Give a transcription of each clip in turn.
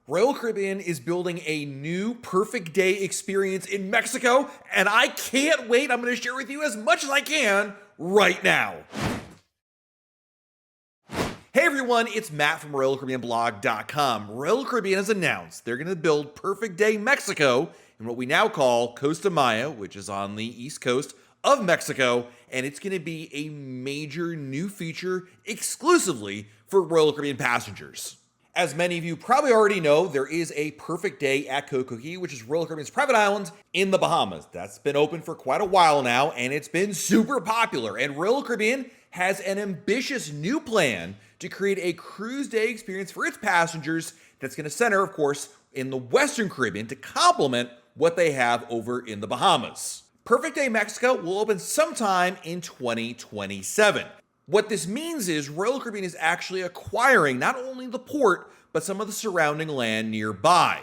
Royal Caribbean is building a new perfect day experience in Mexico, and I can't wait. I'm going to share with you as much as I can right now. Hey everyone, it's Matt from RoyalCaribbeanBlog.com. Royal Caribbean has announced they're going to build Perfect Day Mexico in what we now call Costa Maya, which is on the east coast of Mexico, and it's going to be a major new feature exclusively for Royal Caribbean passengers. As many of you probably already know, there is a Perfect Day at CocoCay, which is Royal Caribbean's private island in the Bahamas. That's been open for quite a while now, and it's been super popular. And Royal Caribbean has an ambitious new plan to create a cruise day experience for its passengers that's going to center, of course, in the Western Caribbean to complement what they have over in the Bahamas. Perfect Day Mexico will open sometime in 2027. What this means is Royal Caribbean is actually acquiring not only the port, but some of the surrounding land nearby.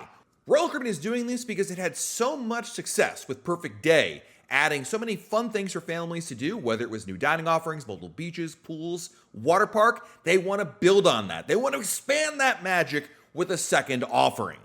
Royal Caribbean is doing this because it had so much success with Perfect Day, adding so many fun things for families to do, whether it was new dining offerings, multiple beaches, pools, water park. They want to build on that. They want to expand that magic with a second offering.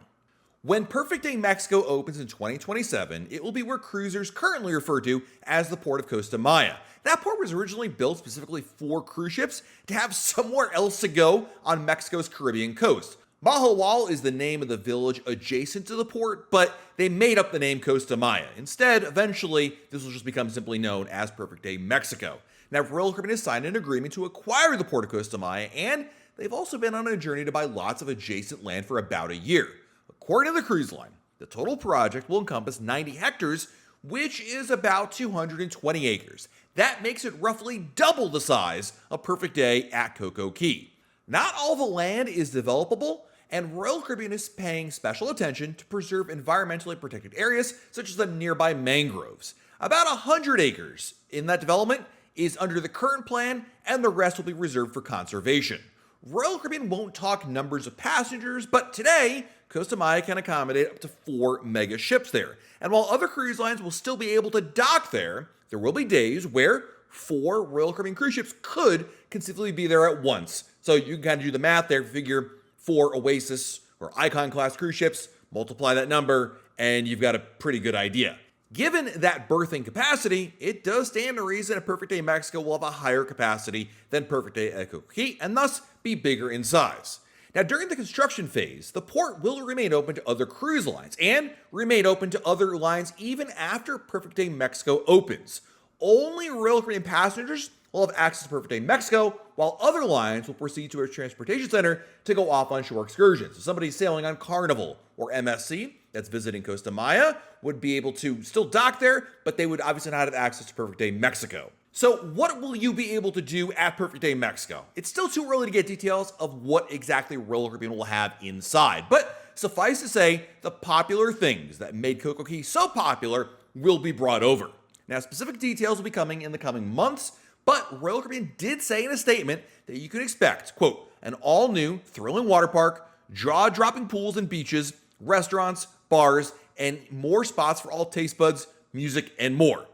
When Perfect Day Mexico opens in 2027, it will be where cruisers currently refer to as the port of Costa Maya. That port was originally built specifically for cruise ships to have somewhere else to go on Mexico's Caribbean coast. Mahahual is the name of the village adjacent to the port, but they made up the name Costa Maya. Instead, eventually, this will just become simply known as Perfect Day Mexico. Now, Royal Caribbean has signed an agreement to acquire the port of Costa Maya, and they've also been on a journey to buy lots of adjacent land for about a year. According to the cruise line, the total project will encompass 90 hectares, which is about 220 acres. That makes it roughly double the size of Perfect Day at CocoCay. Not all the land is developable, and Royal Caribbean is paying special attention to preserve environmentally protected areas such as the nearby mangroves. About 100 acres in that development is under the current plan, and the rest will be reserved for conservation. Royal Caribbean won't talk numbers of passengers, but today, Costa Maya can accommodate up to 4 mega ships there. And while other cruise lines will still be able to dock there, there will be days where 4 Royal Caribbean cruise ships could conceivably be there at once. So you can kind of do the math there, figure 4 Oasis or Icon class cruise ships, multiply that number, and you've got a pretty good idea. Given that berthing capacity, it does stand to reason a Perfect Day Mexico will have a higher capacity than Perfect Day at CocoCay and thus be bigger in size. Now, during the construction phase, the port will remain open to other cruise lines and remain open to other lines even after Perfect Day Mexico opens. Only Royal Caribbean passengers will have access to Perfect Day Mexico, while other lines will proceed to a transportation center to go off on shore excursions. So somebody sailing on Carnival or MSC that's visiting Costa Maya would be able to still dock there, but they would obviously not have access to Perfect Day Mexico. So what will you be able to do at Perfect Day Mexico? It's still too early to get details of what exactly Royal Caribbean will have inside, but suffice to say, the popular things that made CocoCay so popular will be brought over. Now, specific details will be coming in the coming months, but Royal Caribbean did say in a statement that you can expect, quote, an all-new, thrilling water park, jaw-dropping pools and beaches, restaurants, bars, and more spots for all taste buds, music, and more.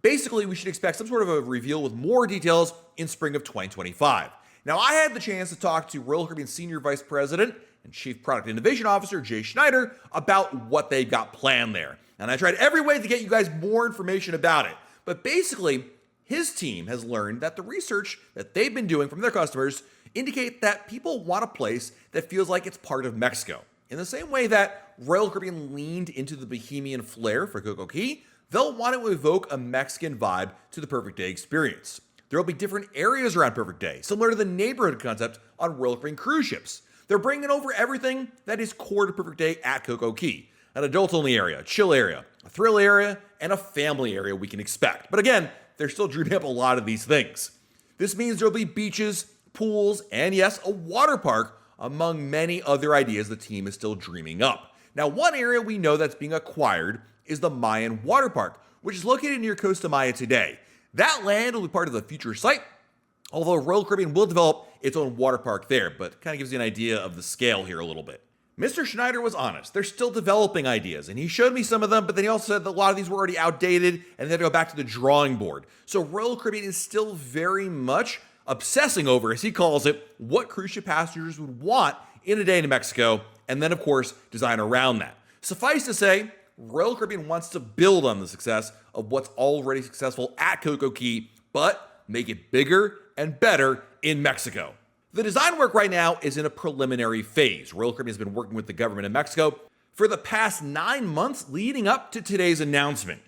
Basically, we should expect some sort of a reveal with more details in spring of 2025. Now, I had the chance to talk to Royal Caribbean Senior Vice President and Chief Product Innovation Officer Jay Schneider about what they've got planned there. And I tried every way to get you guys more information about it. But basically, his team has learned that the research that they've been doing from their customers indicate that people want a place that feels like it's part of Mexico. In the same way that Royal Caribbean leaned into the bohemian flair for CocoCay, they'll want to evoke a Mexican vibe to the Perfect Day experience. There will be different areas around Perfect Day, similar to the neighborhood concept on Royal Caribbean cruise ships. They're bringing over everything that is core to Perfect Day at CocoCay. An adult-only area, a chill area, a thrill area, and a family area we can expect. But again, they're still dreaming up a lot of these things. This means there'll be beaches, pools, and yes, a water park, among many other ideas the team is still dreaming up. Now, one area we know that's being acquired is the Mayan Water Park, which is located near Costa Maya today. That land will be part of the future site, although Royal Caribbean will develop its own water park there, but kind of gives you an idea of the scale here a little bit. Mr. Schneider was honest. They're still developing ideas, and he showed me some of them, but then he also said that a lot of these were already outdated, and they had to go back to the drawing board. So Royal Caribbean is still very much obsessing over, as he calls it, what cruise ship passengers would want in a day in Mexico and then, of course, design around that. Suffice to say, Royal Caribbean wants to build on the success of what's already successful at CocoCay, but make it bigger and better in Mexico. The design work right now is in a preliminary phase. Royal Caribbean has been working with the government of Mexico for the past 9 months leading up to today's announcement.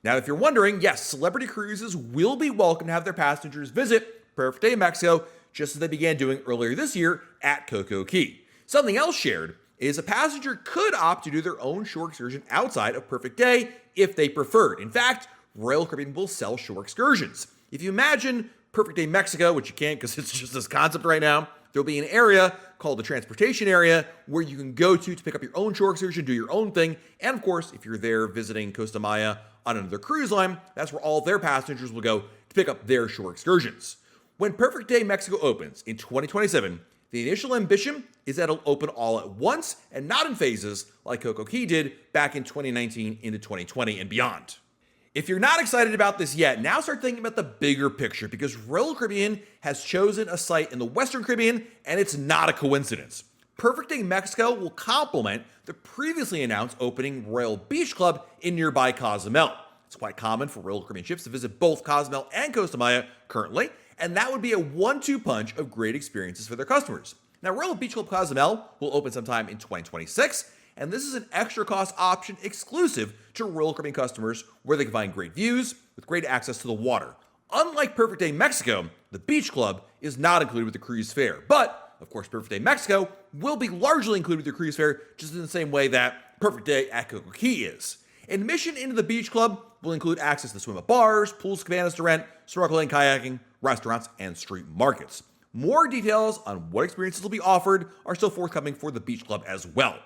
Now, if you're wondering, yes, celebrity cruises will be welcome to have their passengers visit Perfect Day Mexico, just as they began doing earlier this year at CocoCay. Something else shared is a passenger could opt to do their own shore excursion outside of Perfect Day if they preferred. In fact, Royal Caribbean will sell shore excursions. If you imagine Perfect Day Mexico, which you can't because it's just this concept right now, there'll be an area called the transportation area where you can go to pick up your own shore excursion, do your own thing. And of course, if you're there visiting Costa Maya on another cruise line, that's where all their passengers will go to pick up their shore excursions. When Perfect Day Mexico opens in 2027, the initial ambition is that it'll open all at once and not in phases like CocoCay did back in 2019 into 2020 and beyond. If you're not excited about this yet, now start thinking about the bigger picture because Royal Caribbean has chosen a site in the Western Caribbean and it's not a coincidence. Perfect Day Mexico will complement the previously announced opening Royal Beach Club in nearby Cozumel. It's quite common for Royal Caribbean ships to visit both Cozumel and Costa Maya currently, and that would be a 1-2 punch of great experiences for their customers. Now, Royal Beach Club Cozumel will open sometime in 2026, and this is an extra cost option exclusive to Royal Caribbean customers where they can find great views with great access to the water. Unlike Perfect Day Mexico, the Beach Club is not included with the cruise fare, but of course, Perfect Day Mexico will be largely included with your cruise fare just in the same way that Perfect Day at CocoCay is. Admission into the Beach Club will include access to swim at bars, pools, cabanas to rent, snorkeling, kayaking, restaurants, and street markets. More details on what experiences will be offered are still forthcoming for the Beach Club as well.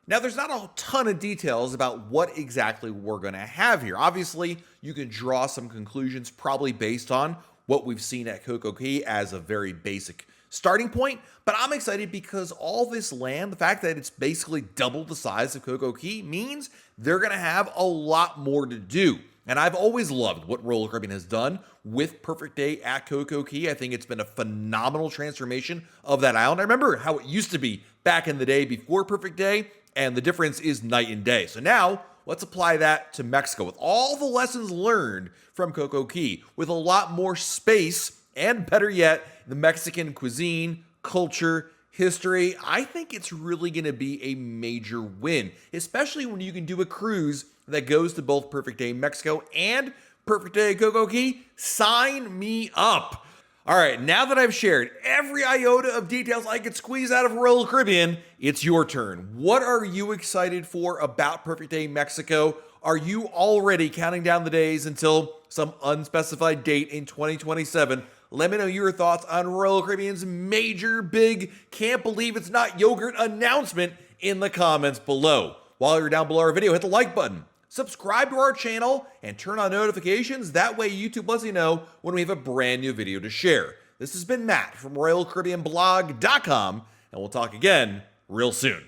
Now, there's not a ton of details about what exactly we're going to have here. Obviously, you can draw some conclusions probably based on what we've seen at CocoCay as a very basic starting point, but I'm excited because all this land, the fact that it's basically double the size of CocoCay means they're going to have a lot more to do. And I've always loved what Royal Caribbean has done with Perfect Day at CocoCay. I think it's been a phenomenal transformation of that island. I remember how it used to be back in the day before Perfect Day, and the difference is night and day. So now, let's apply that to Mexico with all the lessons learned from CocoCay, with a lot more space, and better yet, the Mexican cuisine, culture, history. I think it's really going to be a major win, especially when you can do a cruise that goes to both Perfect Day Mexico and Perfect Day CocoCay. Sign me up. All right, now that I've shared every iota of details I could squeeze out of Royal Caribbean, it's your turn. What are you excited for about Perfect Day Mexico? Are you already counting down the days until some unspecified date in 2027? Let me know your thoughts on Royal Caribbean's major, big, can't believe it's not yogurt announcement in the comments below. While you're down below our video, hit the like button. Subscribe to our channel and turn on notifications. That way YouTube lets you know when we have a brand new video to share. This has been Matt from RoyalCaribbeanBlog.com, and we'll talk again real soon.